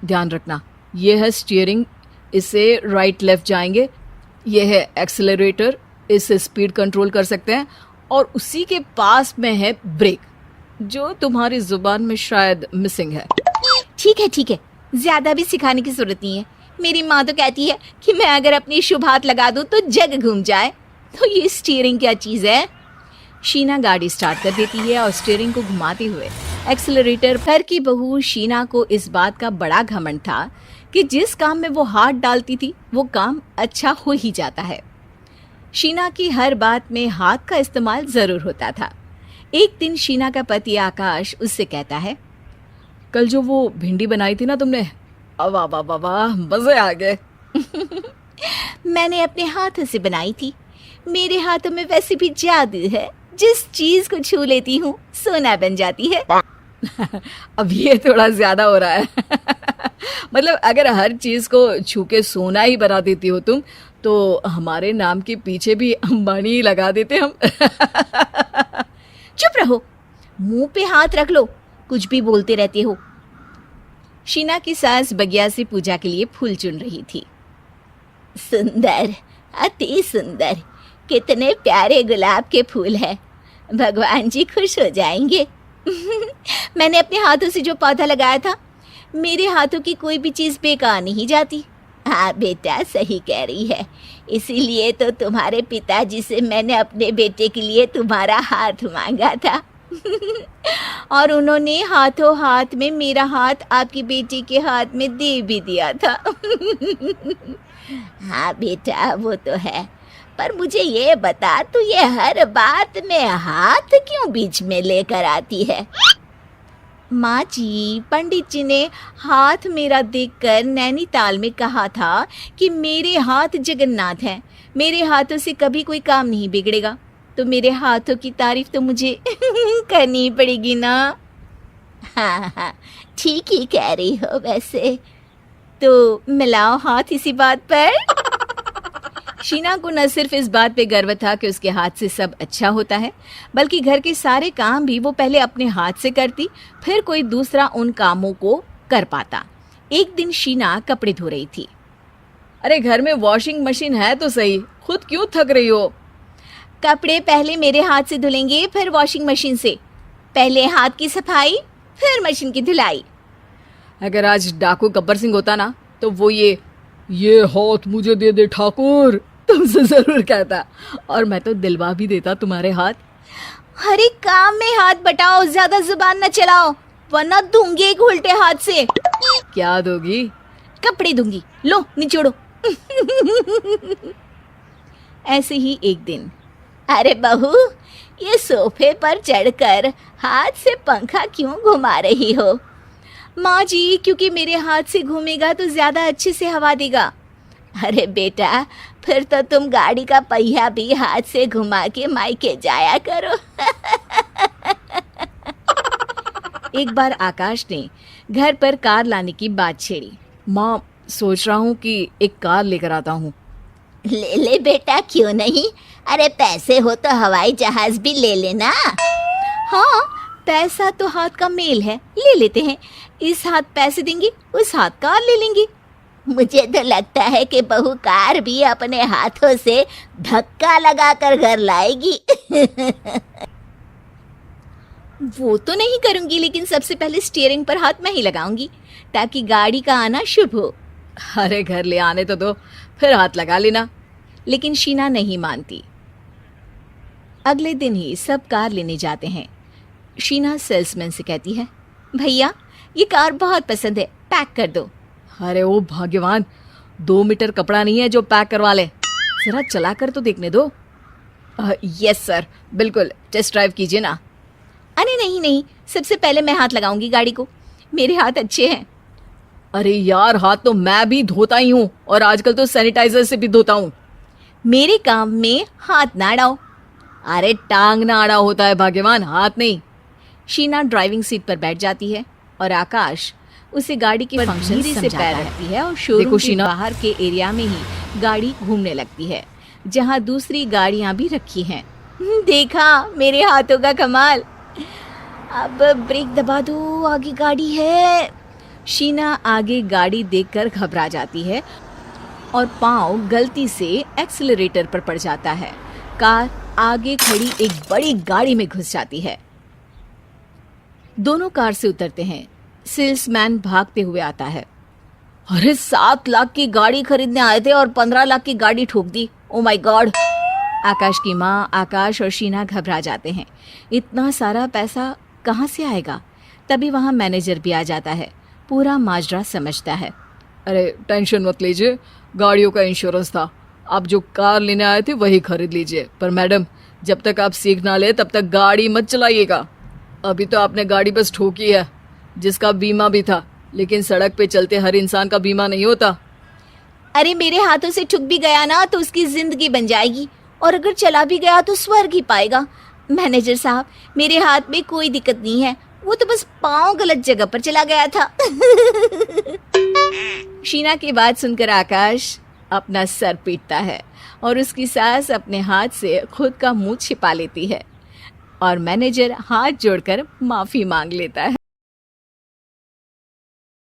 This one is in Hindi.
ध्यान रखना, ये है स्टीयरिंग, इसे राइट लेफ्ट जाएंगे। ये है एक्सेलरेटर, इससे स्पीड कंट्रोल कर सकते हैं। और उसी के पास में है ब्रेक, जो तुम्हारी जुबान में शायद मिसिंग है। ठीक है, ज्यादा भी सिखाने की जरूरत नहीं है। मेरी माँ तो कहती है कि मैं अगर अपनी शुभ हाथ लगा दूं तो जग घूम जाए। तो ये स्टीयरिंग क्या चीज है? शीना गाड़ी स्टार्ट कर देती है और स्टीयरिंग को घुमाते हुए एक्सेलरेटर। घर की बहू शीना को इस बात का बड़ा घमंड था कि जिस काम में वो हाथ डालती थी वो काम अच्छा हो ही जाता है। शीना की हर बात में हाथ का इस्तेमाल जरूर होता था। एक दिन शीना का पति आकाश उससे कहता है, कल जो वो भिंडी बनाई थी ना तुमने, वाह वाह वाह वाह, मजे आ गए। मैंने अपने हाथों से बनाई थी। मेरे हाथों में वैसे भी जादू है, जिस चीज को छू लेती हूँ सोना बन जाती है। अब ये थोड़ा ज्यादा हो रहा है। मतलब अगर हर चीज को छू के सोना ही बना देती हो तुम, तो हमारे नाम के पीछे भी अंबानी ही लगा देते हम। चुप रहो, मुंह पे हाथ रख लो, कुछ भी बोलते रहते हो। शीना की सास बगिया से पूजा के लिए फूल चुन रही थी। सुंदर, अति सुंदर, कितने प्यारे गुलाब के फूल हैं। भगवान जी खुश हो जाएंगे। मैंने अपने हाथों से जो पौधा लगाया था, मेरे हाथों की कोई भी चीज़ बेकार नहीं जाती। हाँ बेटा, सही कह रही है। इसीलिए तो तुम्हारे पिताजी से मैंने अपने बेटे के लिए तुम्हारा हाथ मांगा था। और उन्होंने हाथों हाथ में मेरा हाथ आपकी बेटी के हाथ में दे भी दिया था। हाँ बेटा, वो तो है, पर मुझे ये बता, तू ये हर बात में हाथ क्यों बीच में लेकर आती है? माँ जी, पंडित जी ने हाथ मेरा देखकर नैनीताल में कहा था कि मेरे हाथ जगन्नाथ हैं, मेरे हाथों से कभी कोई काम नहीं बिगड़ेगा। तो मेरे हाथों की तारीफ तो मुझे करनी पड़ेगी ना। हाँ, ठीक ही कह रही हो वैसे। तो मिलाओ हाथ इसी बात पर। शीना को न सिर्फ इस बात पे गर्व था कि उसके हाथ से सब अच्छा होता है, बल्कि घर के सारे काम भी वो पहले अपने हाथ से करती, फिर कोई दूसरा उन कामों को कर पाता। एक दिन शीना कपड़े धो रही थी। अरे घर में वॉशिंग मशीन है तो सही, खुद क्यों थक रही हो? कपड़े पहले मेरे हाथ से धुलेंगे, फिर वॉशिंग मशीन से। पहले हाथ की सफाई, फिर मशीन की धुलाई। अगर आज डाकू गब्बर सिंह होता ना, तो वो ये हाथ मुझे दे दे ठाकुर तुमसे जरूर कहता, और मैं तो दिलवा भी देता तुम्हारे हाथ। हर एक काम में हाथ बटाओ, ज्यादा जुबान न चलाओ, वरना दूंगी एक उल्टे हाथ से। क्या दोगी? कपड़े दूंगी, लो निचोड़ो। ऐसे ही एक दिन, अरे बहू, ये सोफे पर चढ़कर हाथ से पंखा क्यों घुमा रही हो? माँ जी, क्योंकि मेरे हाथ से घूमेगा तो ज्यादा अच्छे से हवा देगा। अरे बेटा, फिर तो तुम गाड़ी का पहिया भी हाथ से घुमा के मायके जाया करो। एक बार आकाश ने घर पर कार लाने की बात छेड़ी। माँ, सोच रहा हूँ कि एक कार लेकर आता हूँ। ले ले बेटा, क्यों नहीं? अरे पैसे हो तो हवाई जहाज भी ले लेना। हाँ, पैसा तो हाथ का मेल है, ले लेते हैं। इस हाथ पैसे देंगी, उस हाथ कार ले लेंगी। मुझे तो लगता है कि बहू कार भी अपने हाथों से धक्का लगाकर घर लाएगी। वो तो नहीं करूंगी, लेकिन सबसे पहले स्टीयरिंग पर हाथ मैं ही लगाऊंगी, ताकि गाड़ी का आना शुभ हो। अरे घर ले आने तो दो, फिर हाथ लगा लेना। लेकिन शीना नहीं मानती। अगले दिन ही सब कार लेने जाते हैं। शीना सेल्समैन से कहती है, भैया ये कार बहुत पसंद है, पैक कर दो। अरे ओ भाग्यवान, 2 मीटर कपड़ा नहीं है जो पैक करवा ले, जरा चला कर तो देखने दो। यस सर, बिल्कुल, टेस्ट ड्राइव कीजिए ना। अरे नहीं, सबसे पहले मैं हाथ लगाऊंगी गाड़ी को, मेरे हाथ अच्छे हैं। अरे यार, हाथ तो मैं भी धोता ही हूँ, और आजकल तो सैनिटाइजर से भी धोता हूँ। मेरे काम में हाथ ना अड़ाओ। अरे टांग ना अड़ा होता है भाग्यवान, हाथ नहीं। शीना ड्राइविंग सीट पर बैठ जाती है और आकाश उसे गाड़ी के फंक्शन से पैर रखती है और शोरूम के बाहर के एरिया में ही गाड़ी घूमने लगती है, जहाँ दूसरी गाड़ियाँ भी रखी हैं। देखा मेरे हाथों का कमाल। अब ब्रेक दबा दो, आगे गाड़ी है। शीना आगे गाड़ी देखकर घबरा जाती है और पाँव गलती से एक्सीलरेटर पर पड़ जाता है। कार आगे खड़ी एक बड़ी गाड़ी में घुस जाती है। दोनों कार से उतरते हैं। सेल्समैन भागते हुए आता है। अरे 7 लाख की गाड़ी खरीदने आए थे और 15 लाख की गाड़ी ठोक दी। Oh my God. आकाश की माँ, आकाश और शीना घबरा जाते हैं। इतना सारा पैसा कहाँ से आएगा? तभी वहाँ मैनेजर भी आ जाता है। पूरा माजरा समझता है। अरे टेंशन मत लीजिए, गाड़ियों का इंश्योरेंस था। आप जो कार लेने आए थे वही खरीद लीजिए। पर मैडम, जब तक आप सीख ना ले तब तक गाड़ी मत चलाइएगा। अभी तो आपने गाड़ी बस ठोकी है, जिसका बीमा भी था, लेकिन सड़क पे चलते हर इंसान का बीमा नहीं होता। अरे मेरे हाथों से ठुक भी गया ना तो उसकी जिंदगी बन जाएगी, और अगर चला भी गया तो स्वर्ग ही पाएगा। मैनेजर साहब, मेरे हाथ में कोई दिक्कत नहीं है, वो तो बस पाँव गलत जगह पर चला गया था। शीना की बात सुनकर आकाश अपना सर पीटता है और उसकी सास अपने हाथ से खुद का मुंह छिपा लेती है और मैनेजर हाथ जोड़कर माफी मांग लेता है।